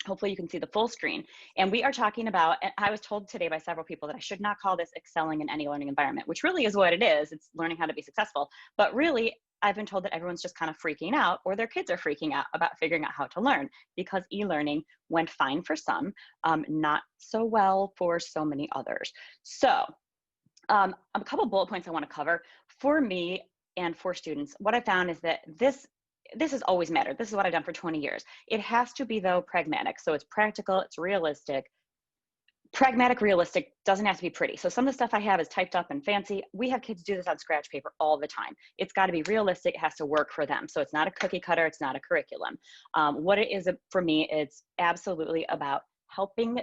Hopefully you can see the full screen. And we are talking about, and I was told today by several people that I should not call this excelling in any learning environment, which really is what it is. It's learning how to be successful. But really, I've been told that everyone's just kind of freaking out, or their kids are freaking out about figuring out how to learn, because e-learning went fine for some, not so well for so many others. So a couple bullet points I want to cover. For me and for students, what I found is that this has always mattered. This is what I've done for 20 years. It has to be, though, pragmatic. So it's practical, it's realistic. Pragmatic, realistic, doesn't have to be pretty. So some of the stuff I have is typed up and fancy. We have kids do this on scratch paper all the time. It's got to be realistic. It has to work for them. So it's not a cookie cutter. It's not a curriculum. What it is for me, it's absolutely about helping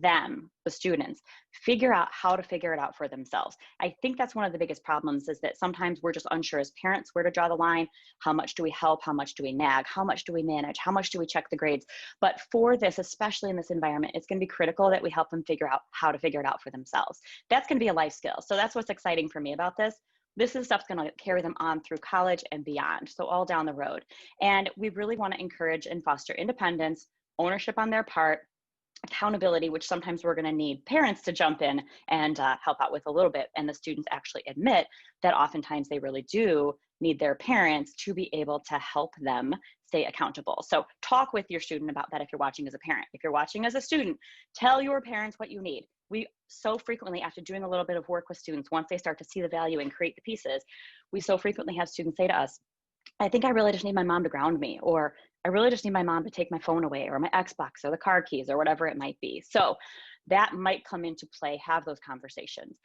them, the students, figure out how to figure it out for themselves. I think that's one of the biggest problems, is that sometimes we're just unsure as parents where to draw the line. How much do we help? How much do we nag? How much do we manage? How much do we check the grades? But for this, especially in this environment, it's going to be critical that we help them figure out how to figure it out for themselves. That's going to be a life skill. So that's what's exciting for me about this. This is stuff's going to carry them on through college and beyond, so all down the road. And we really want to encourage and foster independence, ownership on their part, accountability, which sometimes we're going to need parents to jump in and help out with a little bit. And the students actually admit that oftentimes they really do need their parents to be able to help them stay accountable. So talk with your student about that if you're watching as a parent. If you're watching as a student, tell your parents what you need. We so frequently, after doing a little bit of work with students, once they start to see the value and create the pieces, we so frequently have students say to us, I think I really just need my mom to ground me, or I really just need my mom to take my phone away, or my Xbox, or the car keys, or whatever it might be. So that might come into play, have those conversations.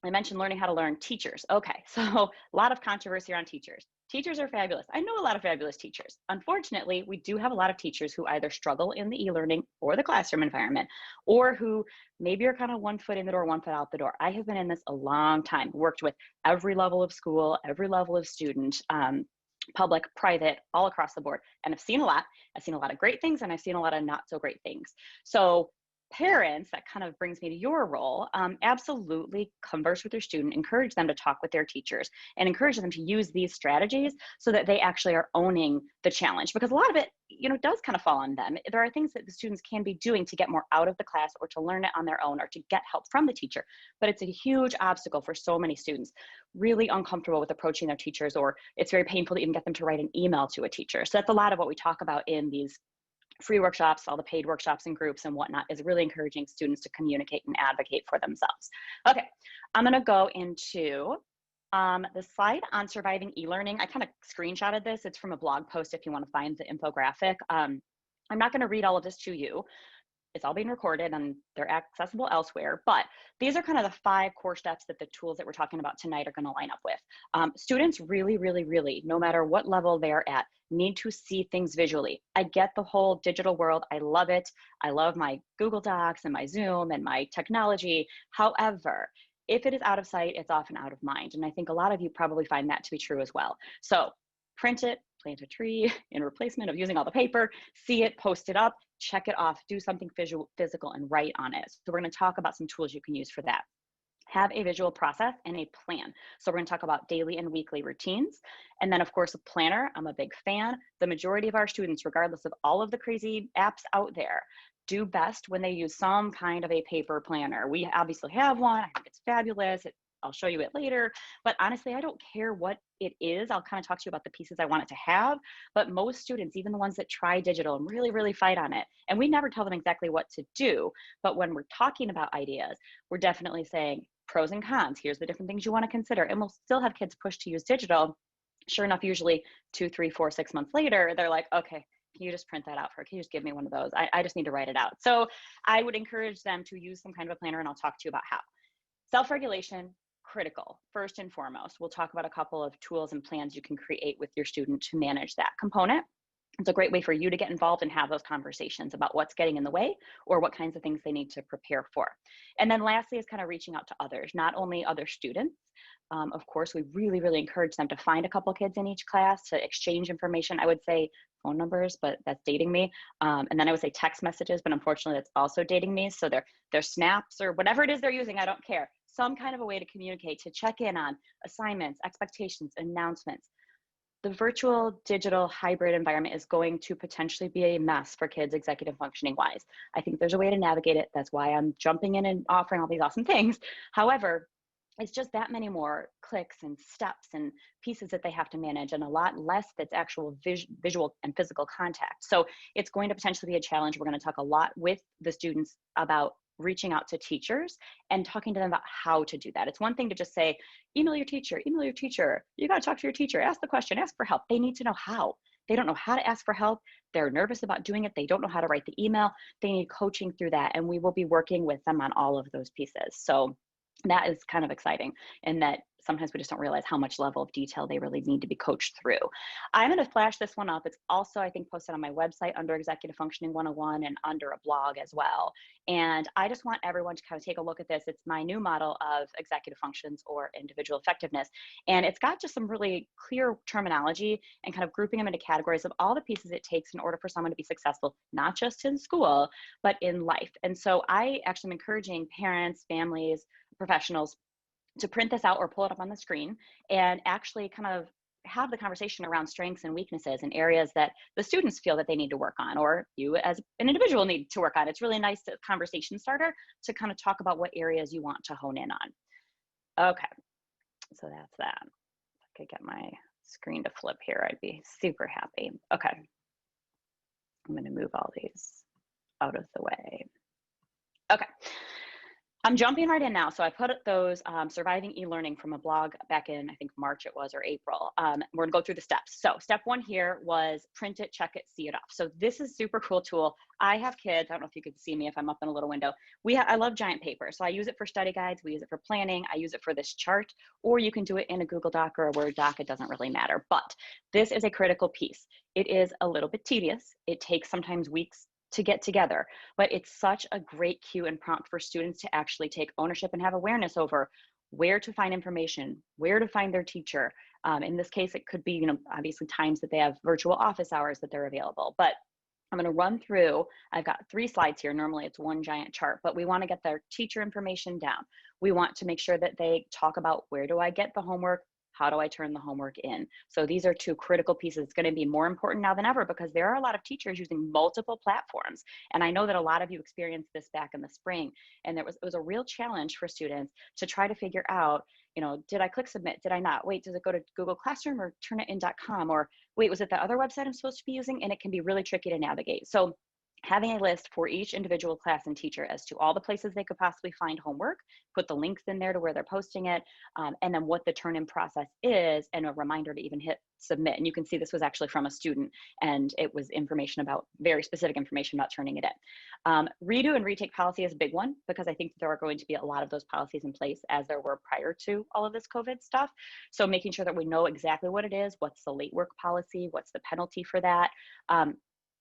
I mentioned learning how to learn. Teachers. Okay, so a lot of controversy around teachers. Teachers are fabulous. I know a lot of fabulous teachers. Unfortunately, we do have a lot of teachers who either struggle in the e-learning or the classroom environment, or who maybe are kind of 1 foot in the door, 1 foot out the door. I have been in this a long time, worked with every level of school, every level of student, public, private, all across the board. And I've seen a lot. I've seen a lot of great things, and I've seen a lot of not so great things. So parents, that kind of brings me to your role, absolutely converse with your student, encourage them to talk with their teachers, and encourage them to use these strategies so that they actually are owning the challenge, because a lot of it, does kind of fall on them. There are things that the students can be doing to get more out of the class, or to learn it on their own, or to get help from the teacher, but it's a huge obstacle for so many students, really uncomfortable with approaching their teachers, or it's very painful to even get them to write an email to a teacher. So that's a lot of what we talk about in these free workshops, all the paid workshops and groups and whatnot, is really encouraging students to communicate and advocate for themselves. Okay, I'm gonna go into the slide on surviving e-learning. I kind of screenshotted this. It's from a blog post if you want to find the infographic. I'm not gonna read all of this to you. It's all being recorded and they're accessible elsewhere, but these are kind of the 5 core steps that the tools that we're talking about tonight are going to line up with. Students really, no matter what level they're at, need to see things visually. I get the whole digital world. I love it. I love my Google Docs and my Zoom and my technology. However, if it is out of sight, it's often out of mind. And I think a lot of you probably find that to be true as well. So print it, plant a tree in replacement of using all the paper, see it, post it up, check it off, do something physical and write on it. So we're going to talk about some tools you can use for that. Have a visual process and a plan. So we're going to talk about daily and weekly routines. And then of course, a planner. I'm a big fan. The majority of our students, regardless of all of the crazy apps out there, do best when they use some kind of a paper planner. We obviously have one. I think it's fabulous. I'll show you it later, but honestly, I don't care what it is. I'll kind of talk to you about the pieces I want it to have, but most students, even the ones that try digital and really fight on it, and we never tell them exactly what to do, but when we're talking about ideas, we're definitely saying pros and cons. Here's the different things you want to consider, and we'll still have kids push to use digital. Sure enough, usually 2, 3, 4, 6 months later, they're like, okay, can you just print that out for, can you just give me one of those? I just need to write it out. So I would encourage them to use some kind of a planner, and I'll talk to you about how. Self-regulation, critical, first and foremost. We'll talk about a couple of tools and plans you can create with your student to manage that component. It's a great way for you to get involved and have those conversations about what's getting in the way or what kinds of things they need to prepare for. And then lastly is kind of reaching out to others, not only other students. Of course, we really encourage them to find a couple kids in each class to exchange information. I would say phone numbers, but that's dating me. And then I would say text messages, but unfortunately that's also dating me. So their snaps or whatever it is they're using, I don't care. Some kind of a way to communicate, to check in on assignments, expectations, announcements. The virtual digital hybrid environment is going to potentially be a mess for kids executive functioning wise. I think there's a way to navigate it. That's why I'm jumping in and offering all these awesome things. However, it's just that many more clicks and steps and pieces that they have to manage, and a lot less that's actual visual and physical contact. So it's going to potentially be a challenge. We're going to talk a lot with the students about reaching out to teachers and talking to them about how to do that. It's one thing to just say, email your teacher, email your teacher. You got to talk to your teacher, ask the question, ask for help. They need to know how. They don't know how to ask for help. They're nervous about doing it. They don't know how to write the email. They need coaching through that. And we will be working with them on all of those pieces. So that is kind of exciting, and that sometimes we just don't realize how much level of detail they really need to be coached through. I'm going to flash this one up. It's also, I think, posted on my website under Executive Functioning 101 and under a blog as well. And I just want everyone to kind of take a look at this. It's my new model of executive functions or individual effectiveness. And it's got just some really clear terminology and kind of grouping them into categories of all the pieces it takes in order for someone to be successful, not just in school, but in life. And so I actually am encouraging parents, families, professionals to print this out or pull it up on the screen and actually kind of have the conversation around strengths and weaknesses and areas that the students feel that they need to work on, or you as an individual need to work on. It's really nice conversation starter to kind of talk about what areas you want to hone in on. Okay, so that's that. If I could get my screen to flip here, I'd be super happy. Okay, I'm going to move all these out of the way. Okay. I'm jumping right in now. So I put those surviving e-learning from a blog back in, I think March it was, or April. We're gonna go through the steps. So step one here was print it, check it, see it off. So this is a super cool tool. I have kids, I don't know if you could see me if I'm up in a little window. I love giant paper. So I use it for study guides, we use it for planning, I use it for this chart, or you can do it in a Google Doc or a Word doc, it doesn't really matter. But this is a critical piece. It is a little bit tedious. It takes sometimes weeks to get together, but it's such a great cue and prompt for students to actually take ownership and have awareness over where to find information, where to find their teacher. In this case, it could be, obviously times that they have virtual office hours that they're available, but I'm going to run through, I've got 3 slides here. Normally it's one giant chart, but we want to get their teacher information down. We want to make sure that they talk about where do I get the homework? How do I turn the homework in? So these are 2 critical pieces. It's going to be more important now than ever because there are a lot of teachers using multiple platforms. And I know that a lot of you experienced this back in the spring. And it was a real challenge for students to try to figure out, did I click submit? Did I not? Wait, does it go to Google Classroom or turnitin.com? Or wait, was it the other website I'm supposed to be using? And it can be really tricky to navigate. So having a list for each individual class and teacher as to all the places they could possibly find homework, put the links in there to where they're posting it, and then what the turn-in process is, and a reminder to even hit submit. And you can see this was actually from a student, and it was very specific information about turning it in. Redo and retake policy is a big one because I think there are going to be a lot of those policies in place as there were prior to all of this COVID stuff. So making sure that we know exactly what it is, what's the late work policy, what's the penalty for that.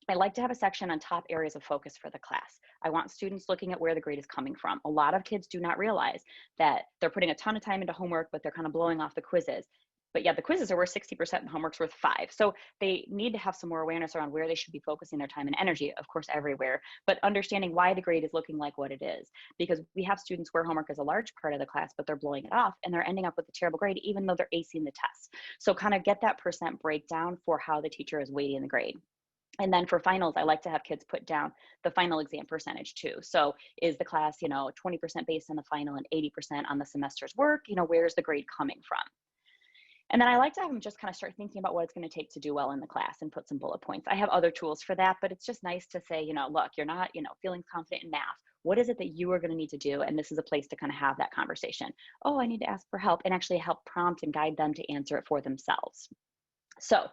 I like to have a section on top areas of focus for the class. I want students looking at where the grade is coming from. A lot of kids do not realize that they're putting a ton of time into homework, but they're kind of blowing off the quizzes. But yeah, the quizzes are worth 60% and homework's worth 5. So they need to have some more awareness around where they should be focusing their time and energy, of course, everywhere, but understanding why the grade is looking like what it is. Because we have students where homework is a large part of the class, but they're blowing it off and they're ending up with a terrible grade, even though they're acing the test. So kind of get that percent breakdown for how the teacher is weighting the grade. And then for finals, I like to have kids put down the final exam percentage too. So is the class, 20% based on the final and 80% on the semester's work? Where's the grade coming from? And then I like to have them just kind of start thinking about what it's going to take to do well in the class and put some bullet points. I have other tools for that, but it's just nice to say, look, you're not, feeling confident in math. What is it that you are going to need to do? And this is a place to kind of have that conversation. Oh, I need to ask for help, and actually help prompt and guide them to answer it for themselves. So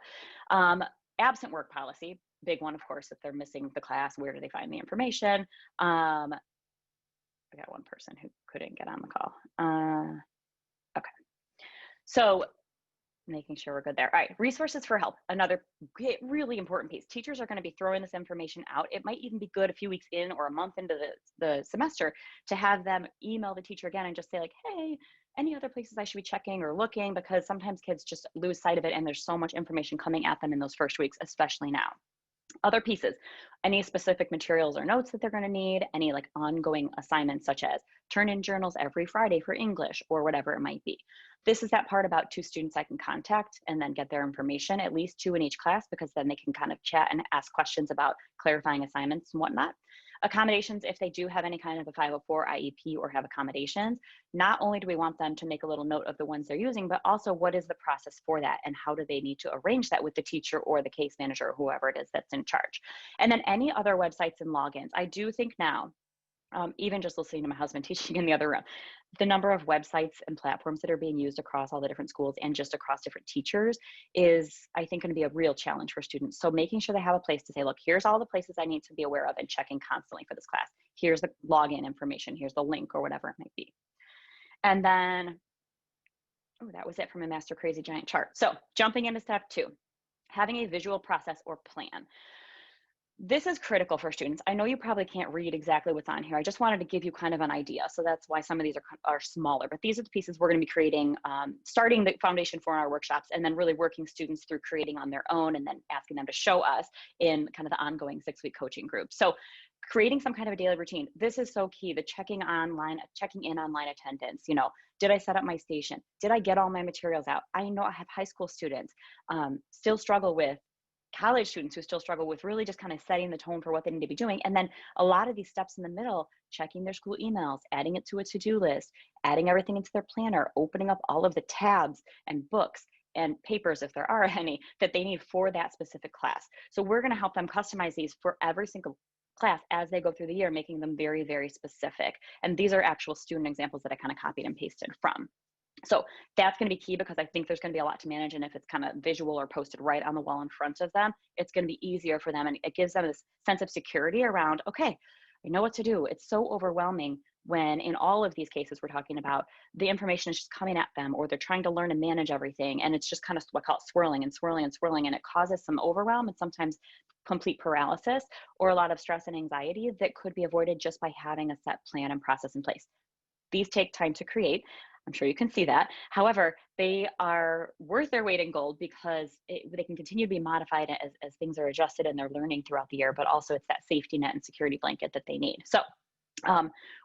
absent work policy, big one, of course, if they're missing the class, where do they find the information? I got one person who couldn't get on the call. Okay. So making sure we're good there. All right, resources for help, another really important piece. Teachers are going to be throwing this information out. It might even be good a few weeks in or a month into the semester to have them email the teacher again and just say like, hey, any other places I should be checking or looking, because sometimes kids just lose sight of it and there's so much information coming at them in those first weeks, especially now. Other pieces, any specific materials or notes that they're going to need, any like ongoing assignments such as turn in journals every Friday for English or whatever it might be. This is that part about 2 students I can contact and then get their information, at least 2 in each class, because then they can kind of chat and ask questions about clarifying assignments and whatnot. Accommodations, if they do have any kind of a 504 IEP or have accommodations, not only do we want them to make a little note of the ones they're using, but also what is the process for that and how do they need to arrange that with the teacher or the case manager or whoever it is that's in charge. And then any other websites and logins. I do think now, even just listening to my husband teaching in the other room, the number of websites and platforms that are being used across all the different schools and just across different teachers is, I think, going to be a real challenge for students. So making sure they have a place to say, look, here's all the places I need to be aware of and checking constantly for this class. Here's the login information. Here's the link or whatever it might be. And then, oh, that was it from a Master Crazy Giant chart. So jumping into step 2, having a visual process or plan. This is critical for students. I know you probably can't read exactly what's on here. I just wanted to give you kind of an idea. So that's why some of these are smaller, but these are the pieces we're going to be creating, starting the foundation for our workshops, and then really working students through creating on their own and then asking them to show us in kind of the ongoing 6-week coaching group. So creating some kind of a daily routine. This is so key. The checking in online attendance. You know, did I set up my station? Did I get all my materials out? I know I have high school students still struggle with, college students who still struggle with really just kind of setting the tone for what they need to be doing. And then a lot of these steps in the middle, checking their school emails, adding it to a to-do list, adding everything into their planner, opening up all of the tabs and books and papers, if there are any, that they need for that specific class. So we're going to help them customize these for every single class as they go through the year, making them very, very specific. And these are actual student examples that I kind of copied and pasted from. So that's going to be key because I think there's going to be a lot to manage. And if it's kind of visual or posted right on the wall in front of them, it's going to be easier for them. And it gives them this sense of security around, okay, I know what to do. It's so overwhelming when in all of these cases we're talking about, the information is just coming at them or they're trying to learn and manage everything. And it's just kind of what I call it swirling and swirling and swirling. And it causes some overwhelm and sometimes complete paralysis or a lot of stress and anxiety that could be avoided just by having a set plan and process in place. These take time to create. I'm sure you can see that. However, they are worth their weight in gold because they can continue to be modified as things are adjusted and they're learning throughout the year, but also it's that safety net and security blanket that they need. So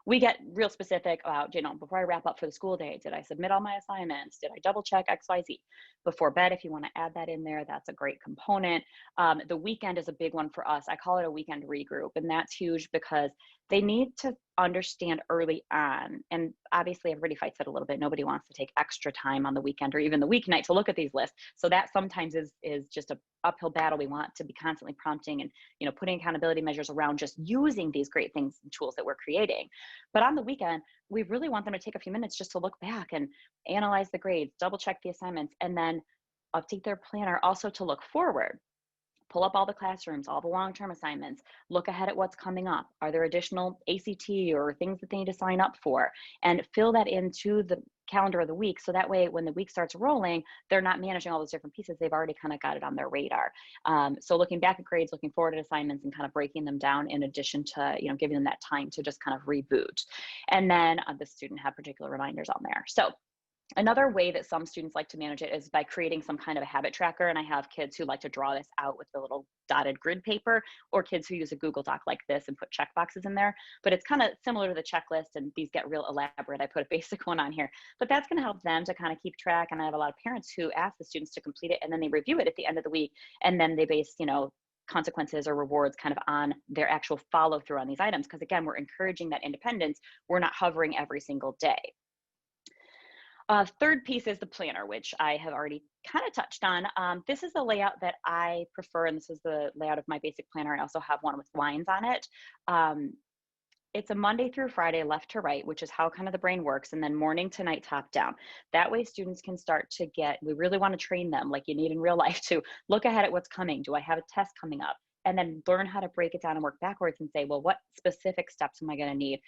we get real specific about, you know, before I wrap up for the school day, did I submit all my assignments? Did I double check XYZ? Before bed, if you want to add that in there, that's a great component. The weekend is a big one for us. I call it a weekend regroup, and that's huge because they need to understand early on. And obviously everybody fights it a little bit. Nobody wants to take extra time on the weekend or even the weeknight to look at these lists. So that sometimes is just a uphill battle. We want to be constantly prompting and, you know, putting accountability measures around just using these great things and tools that we're creating. But on the weekend, we really want them to take a few minutes just to look back and analyze the grades, double check the assignments, and then update their planner also to look forward. Pull up all the classrooms, all the long-term assignments, look ahead at what's coming up. Are there additional ACT or things that they need to sign up for? And fill that into the calendar of the week. So that way, when the week starts rolling, they're not managing all those different pieces. They've already kind of got it on their radar. So looking back at grades, looking forward at assignments and kind of breaking them down in addition to, you know, giving them that time to just kind of reboot. And then the student have particular reminders on there. So another way that some students like to manage it is by creating some kind of a habit tracker. And I have kids who like to draw this out with the little dotted grid paper, or kids who use a Google Doc like this and put check boxes in there. But it's kind of similar to the checklist, and these get real elaborate. I put a basic one on here, but that's going to help them to kind of keep track. And I have a lot of parents who ask the students to complete it, and then they review it at the end of the week, and then they base, you know, consequences or rewards kind of on their actual follow through on these items. Because again, we're encouraging that independence. We're not hovering every single day. Third piece is the planner, which I have already kind of touched on. This is the layout that I prefer, and this is the layout of my basic planner. I also have one with lines on it. It's a Monday through Friday, left to right, which is how kind of the brain works, and then morning to night, top down. That way students can start to we really want to train them like you need in real life to look ahead at what's coming. Do I have a test coming up? And then learn how to break it down and work backwards and say, well, what specific steps am I going to need?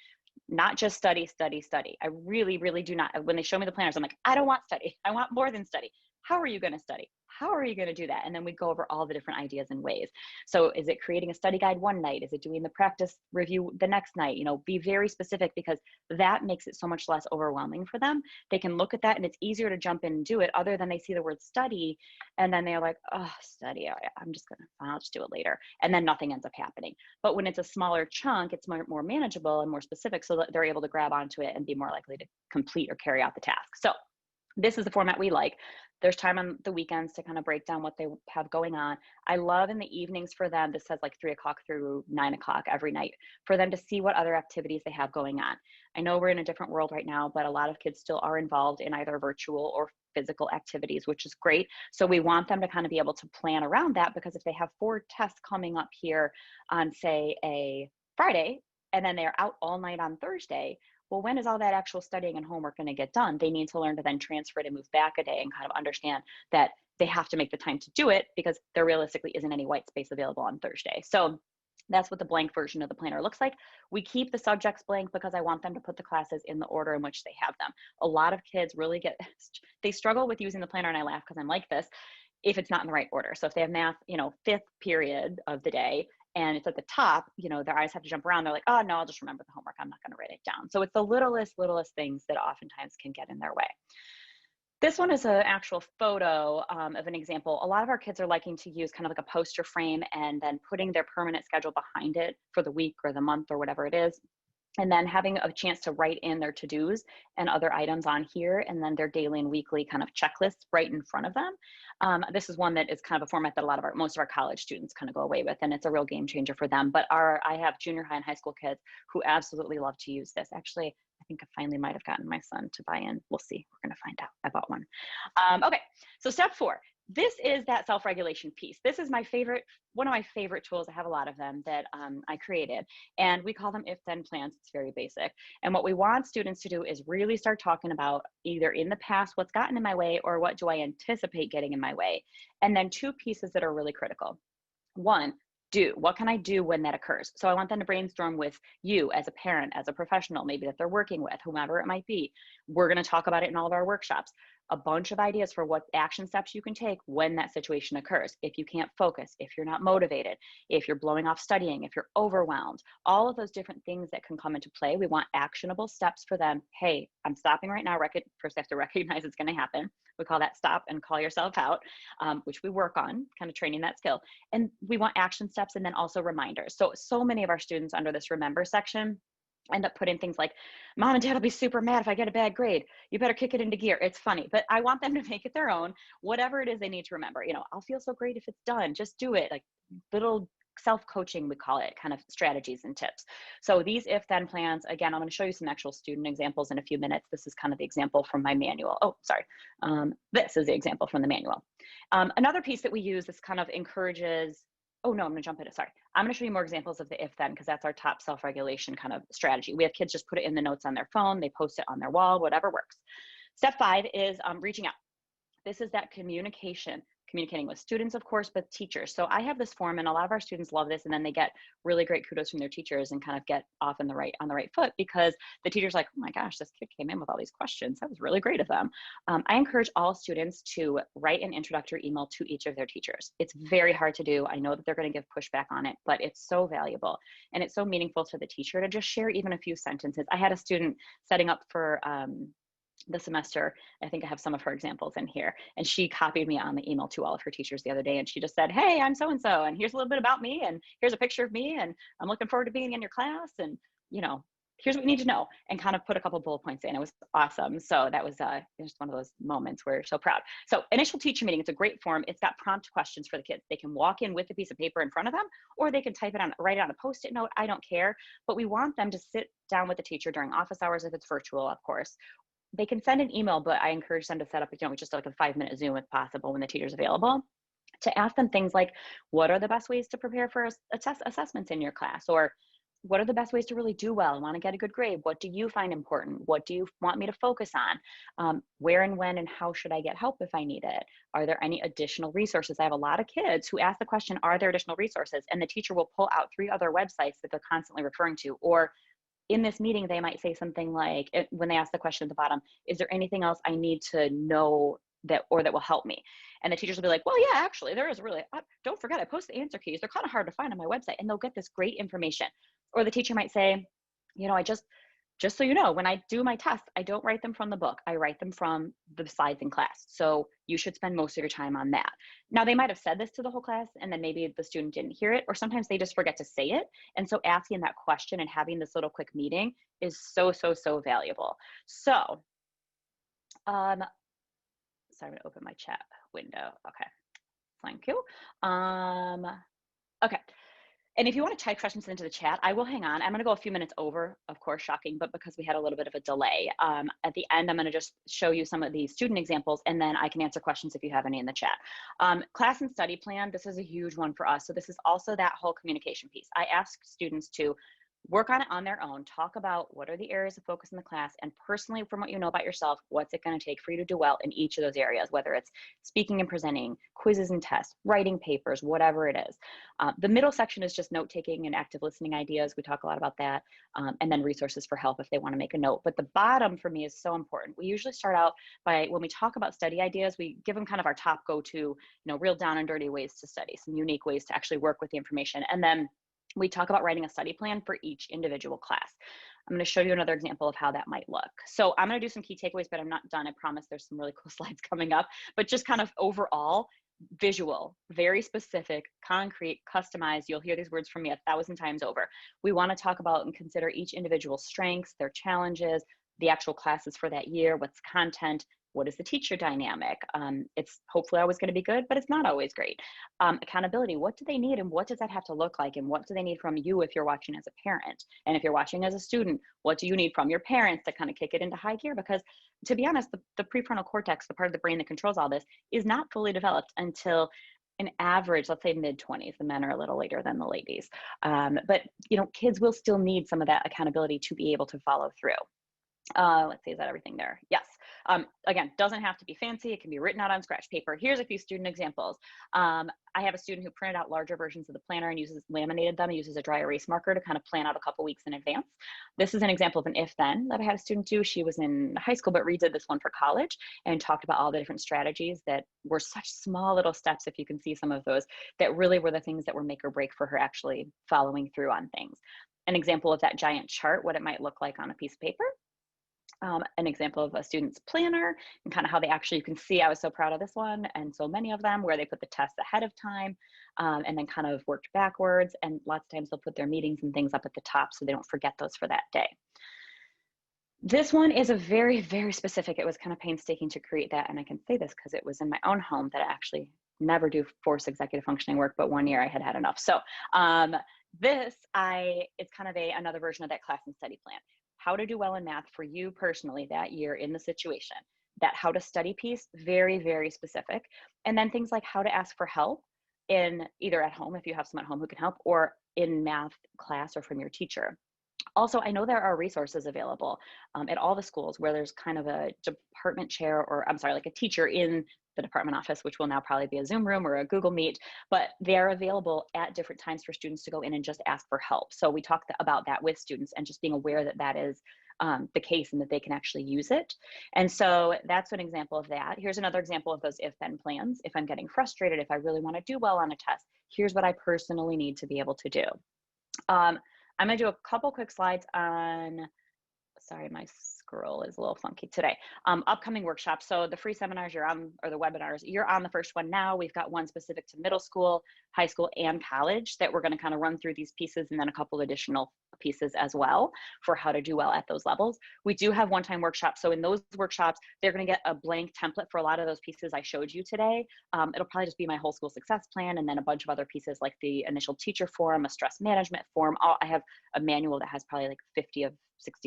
Not just study, study, study. I really, really do not. When they show me the planners, I'm like, I don't want study. I want more than study. How are you going to study? How are you going to do that? And then we go over all the different ideas and ways. So is it creating a study guide one night? Is it doing the practice review the next night? You know, be very specific, because that makes it so much less overwhelming for them. They can look at that and it's easier to jump in and do it, other than they see the word study and then they're like, oh, study, I'll just do it later. And then nothing ends up happening. But when it's a smaller chunk, it's more manageable and more specific, so that they're able to grab onto it and be more likely to complete or carry out the task. So this is the format we like. There's time on the weekends to kind of break down what they have going on. I love in the evenings for them, this says like 3 o'clock through 9 o'clock every night, for them to see what other activities they have going on. I know we're in a different world right now, but a lot of kids still are involved in either virtual or physical activities, which is great. So we want them to kind of be able to plan around that, because if they have 4 tests coming up here on, say, a Friday, and then they're out all night on Thursday, well, when is all that actual studying and homework going to get done? They need to learn to then transfer it and move back a day and kind of understand that they have to make the time to do it, because there realistically isn't any white space available on Thursday. So that's what the blank version of the planner looks like. We keep the subjects blank because I want them to put the classes in the order in which they have them. A lot of kids really they struggle with using the planner, and I laugh because I'm like this, if it's not in the right order. So if they have math, 5th period of the day, and it's at the top, their eyes have to jump around. They're like, oh no, I'll just remember the homework. I'm not going to write it down. So it's the littlest things that oftentimes can get in their way. This one is an actual photo of an example. A lot of our kids are liking to use kind of like a poster frame and then putting their permanent schedule behind it for the week or the month or whatever it is. And then having a chance to write in their to-dos and other items on here, and then their daily and weekly kind of checklists right in front of them. This is one that is kind of a format that most of our college students kind of go away with, and it's a real game changer for them. But I have junior high and high school kids who absolutely love to use this. Actually, I think I finally might have gotten my son to buy in. We'll see. We're going to find out. I bought one. Okay, so step 4. This is that self-regulation piece. This is one of my favorite tools. I have a lot of them that I created, and we call them if-then plans. It's very basic. And what we want students to do is really start talking about either in the past, what's gotten in my way, or what do I anticipate getting in my way? And then 2 pieces that are really critical. 1, what can I do when that occurs? So I want them to brainstorm with you as a parent, as a professional, maybe that they're working with, whomever it might be. We're going to talk about it in all of our workshops. A bunch of ideas for what action steps you can take when that situation occurs. If you can't focus, if you're not motivated, if you're blowing off studying, if you're overwhelmed, all of those different things that can come into play. We want actionable steps for them. Hey, I'm stopping right now. First, I have to recognize it's going to happen. We call that stop and call yourself out, which we work on, kind of training that skill. And we want action steps and then also reminders. So many of our students under this remember section end up putting things like, mom and dad will be super mad if I get a bad grade. You better kick it into gear. It's funny, but I want them to make it their own, whatever it is they need to remember. I'll feel so great if it's done. Just do it. Like little self-coaching, we call it, kind of strategies and tips. So these if-then plans, again, I'm going to show you some actual student examples in a few minutes. This is kind of the example from my manual. Oh, sorry. This is the example from the manual. Another piece that we use, this kind of encourages, oh no, I'm going to jump into, sorry. I'm going to show you more examples of the if-then, because that's our top self-regulation kind of strategy. We have kids just put it in the notes on their phone. They post it on their wall, whatever works. Step 5 is reaching out. This is that communicating with students, of course, but teachers. So I have this form, and a lot of our students love this, and then they get really great kudos from their teachers and kind of get off on the right foot, because the teacher's like, oh my gosh, this kid came in with all these questions. That was really great of them. I encourage all students to write an introductory email to each of their teachers. It's very hard to do. I know that they're going to give pushback on it, but it's so valuable, and it's so meaningful to the teacher to just share even a few sentences. I had a student setting up for the semester. I think I have some of her examples in here, and she copied me on the email to all of her teachers the other day, and she just said, hey, I'm so-and-so, and here's a little bit about me, and here's a picture of me, and I'm looking forward to being in your class, and here's what you need to know, and kind of put a couple bullet points in. It was awesome. So that was just one of those moments where you're so proud. So initial teacher meeting, it's a great form. It's got prompt questions for the kids. They can walk in with a piece of paper in front of them, or they can write it on a Post-it note. I don't care, but we want them to sit down with the teacher during office hours if it's virtual, of course. They can send an email, but I encourage them to set up, just like a 5-minute Zoom if possible when the teacher's available, to ask them things like, what are the best ways to prepare for assessments in your class? Or what are the best ways to really do well and want to get a good grade? What do you find important? What do you want me to focus on? Where and when and how should I get help if I need it? Are there any additional resources? I have a lot of kids who ask the question, are there additional resources? And the teacher will pull out 3 other websites that they're constantly referring to. Or in this meeting, they might say something like, when they ask the question at the bottom, is there anything else I need to know that will help me. And the teachers will be like, well, yeah, actually, there is really, don't forget, I post the answer keys. They're kind of hard to find on my website, and they'll get this great information. Or the teacher might say, I just so you know, when I do my tests, I don't write them from the book. I write them from the slides in class. So you should spend most of your time on that. Now, they might have said this to the whole class, and then maybe the student didn't hear it, or sometimes they just forget to say it. And so asking that question and having this little quick meeting is so, so, so valuable. So, sorry, I'm going to open my chat window. Okay, thank you. Okay. And if you want to type questions into the chat, I will hang on. I'm going to go a few minutes over, of course, shocking, but because we had a little bit of a delay. At the end, I'm going to just show you some of these student examples, and then I can answer questions if you have any in the chat. Class and study plan, this is a huge one for us. So this is also that whole communication piece. I ask students to work on it on their own, talk about what are the areas of focus in the class, and personally, from what you know about yourself, what's it going to take for you to do well in each of those areas, whether it's speaking and presenting, quizzes and tests, writing papers, whatever it is. The middle section is just note-taking and active listening ideas. We talk a lot about that, and then resources for help if they want to make a note. But the bottom for me is so important. We usually start out by, when we talk about study ideas, we give them kind of our top go-to, real down and dirty ways to study, some unique ways to actually work with the information. And then we talk about writing a study plan for each individual class. I'm going to show you another example of how that might look. So I'm going to do some key takeaways, but I'm not done. I promise there's some really cool slides coming up, but just kind of overall, visual, very specific, concrete, customized. You'll hear these words from me 1,000 times over. We want to talk about and consider each individual's strengths, their challenges, the actual classes for that year, what's content, what is the teacher dynamic? It's hopefully always going to be good, but it's not always great. Accountability, what do they need, and what does that have to look like, and what do they need from you if you're watching as a parent? And if you're watching as a student, what do you need from your parents to kind of kick it into high gear? Because to be honest, the prefrontal cortex, the part of the brain that controls all this, is not fully developed until an average, let's say mid-20s. The men are a little later than the ladies. But kids will still need some of that accountability to be able to follow through. Let's see, is that everything there? Yes. Again, doesn't have to be fancy. It can be written out on scratch paper. Here's a few student examples. I have a student who printed out larger versions of the planner and laminated them, uses a dry erase marker to kind of plan out a couple weeks in advance. This is an example of an if-then that I had a student do. She was in high school, but redid this one for college and talked about all the different strategies that were such small little steps, if you can see some of those, that really were the things that were make or break for her actually following through on things. An example of that giant chart, what it might look like on a piece of paper. An example of a student's planner and kind of how they actually, you can see I was so proud of this one and so many of them, where they put the tests ahead of time and then kind of worked backwards. And lots of times they'll put their meetings and things up at the top so they don't forget those for that day. This one is a very, very specific, it was kind of painstaking to create that. And I can say this because it was in my own home that I actually never do force executive functioning work, but one year I had enough. So it's kind of another version of that class and study plan. How to do well in math for you personally that year in the situation. That how to study piece, very, very specific. And then things like how to ask for help in either at home, if you have someone at home who can help, or in math class or from your teacher. Also, I know there are resources available at all the schools where there's kind of a department chair, or like a teacher in the department office, which will now probably be a Zoom room or a Google Meet, but they're available at different times for students to go in and just ask for help. So we talked about that with students and just being aware that that is the case and that they can actually use it. And so that's an example of that. Here's another example of those if-then plans. If I'm getting frustrated, if I really want to do well on a test, here's what I personally need to be able to do. I'm going to do a couple quick slides on, sorry, my scroll is a little funky today. Upcoming workshops. So the free seminars you're on, or the webinars, you're on the first one now. We've got one specific to middle school, high school, and college that we're going to kind of run through these pieces, and then a couple additional pieces as well for how to do well at those levels. We do have one-time workshops. So in those workshops, they're going to get a blank template for a lot of those pieces I showed you today. It'll probably just be my whole school success plan, and then a bunch of other pieces like the initial teacher form, a stress management form. I have a manual that has probably like 60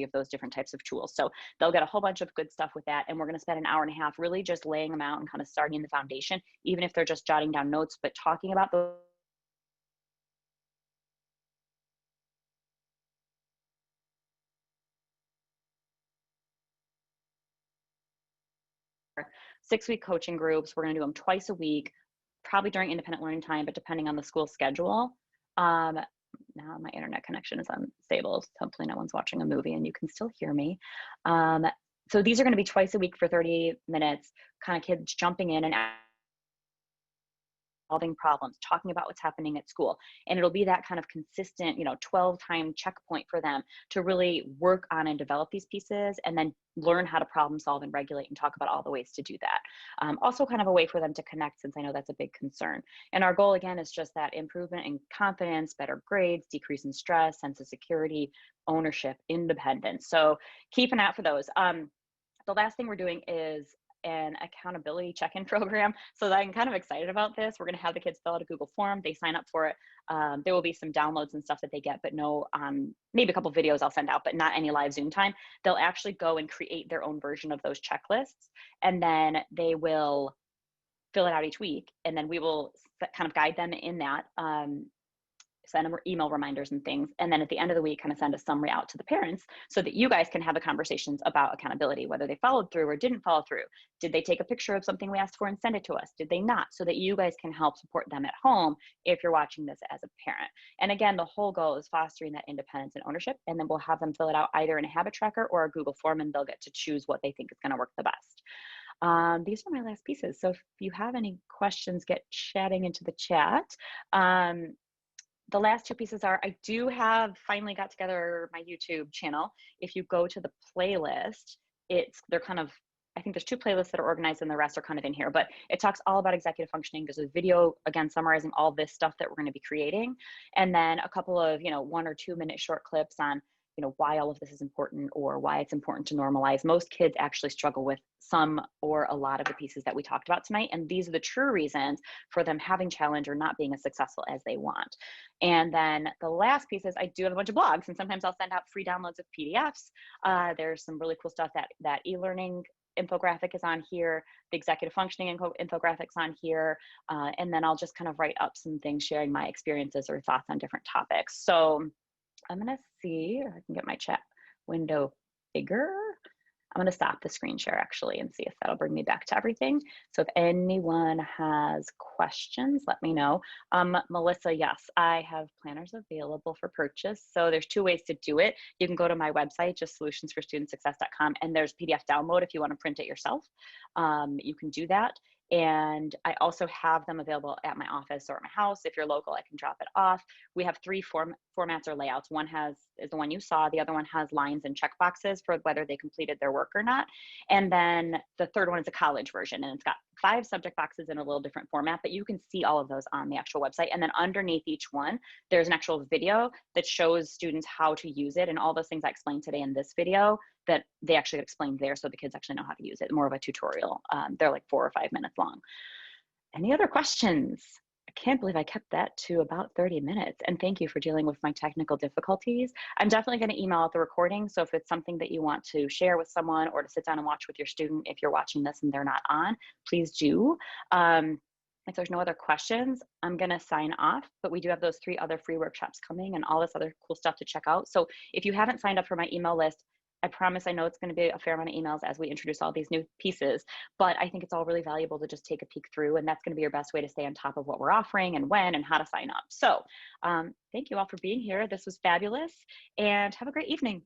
of those different types of tools. So they'll get a whole bunch of good stuff with that. And we're going to spend an hour and a half really just laying them out and kind of starting the foundation, even if they're just jotting down notes, but talking about those. Six-week coaching groups. We're going to do them twice a week, probably during independent learning time, but depending on the school schedule. Now my internet connection is unstable. So hopefully no one's watching a movie and you can still hear me. So these are going to be twice a week for 30 minutes, kind of kids jumping in and solving problems, talking about what's happening at school. And it'll be that kind of consistent, 12-time checkpoint for them to really work on and develop these pieces, and then learn how to problem solve and regulate and talk about all the ways to do that. Also kind of a way for them to connect, since I know that's a big concern. And our goal, again, is just that improvement in confidence, better grades, decrease in stress, sense of security, ownership, independence. So keep an eye out for those. The last thing we're doing is an accountability check-in program. So I'm kind of excited about this. We're going to have the kids fill out a Google form. They sign up for it. There will be some downloads and stuff that they get, but no, maybe a couple videos I'll send out, but not any live Zoom time. They'll actually go and create their own version of those checklists, and then they will fill it out each week. And then we will kind of guide them in that, send them email reminders and things. And then at the end of the week, kind of send a summary out to the parents so that you guys can have the conversations about accountability, whether they followed through or didn't follow through. Did they take a picture of something we asked for and send it to us? Did they not? So that you guys can help support them at home if you're watching this as a parent. And again, the whole goal is fostering that independence and ownership. And then we'll have them fill it out either in a habit tracker or a Google form, and they'll get to choose what they think is going to work the best. These are my last pieces. So if you have any questions, get chatting into the chat. The last two pieces are, I do have finally got together my YouTube channel. If you go to the playlist, they're kind of, I think there's two playlists that are organized and the rest are kind of in here, but it talks all about executive functioning. There's a video, again, summarizing all this stuff that we're going to be creating. And then a couple of, 1 or 2 minute short clips on, why all of this is important or why it's important to normalize. Most kids actually struggle with some or a lot of the pieces that we talked about tonight. And these are the true reasons for them having challenge or not being as successful as they want. And then the last piece is I do have a bunch of blogs, and sometimes I'll send out free downloads of PDFs. There's some really cool stuff that e-learning infographic is on here, the executive functioning infographics on here, and then I'll just kind of write up some things sharing my experiences or thoughts on different topics. So I'm going to see if I can get my chat window bigger. I'm going to stop the screen share actually and see if that'll bring me back to everything. So if anyone has questions, let me know. Melissa, yes, I have planners available for purchase. So there's 2 ways to do it. You can go to my website, just solutionsforstudentsuccess.com, and there's PDF download if you want to print it yourself. You can do that. And I also have them available at my office or at my house. If you're local, I can drop it off. We have 3 formats or layouts. One is the one you saw. The other one has lines and check boxes for whether they completed their work or not. And then the third one is a college version, and it's got 5 subject boxes in a little different format, but you can see all of those on the actual website. And then underneath each one, there's an actual video that shows students how to use it, and all those things I explained today in this video that they actually explained there, so the kids actually know how to use it. More of a tutorial. They're like 4 or 5 minutes long. Any other questions? I can't believe I kept that to about 30 minutes. And thank you for dealing with my technical difficulties. I'm definitely going to email out the recording. So if it's something that you want to share with someone or to sit down and watch with your student, if you're watching this and they're not on, please do. If there's no other questions, I'm going to sign off, but we do have those 3 other free workshops coming and all this other cool stuff to check out. So if you haven't signed up for my email list, I promise I know it's going to be a fair amount of emails as we introduce all these new pieces, but I think it's all really valuable to just take a peek through, and that's going to be your best way to stay on top of what we're offering and when and how to sign up. So thank you all for being here. This was fabulous, and have a great evening.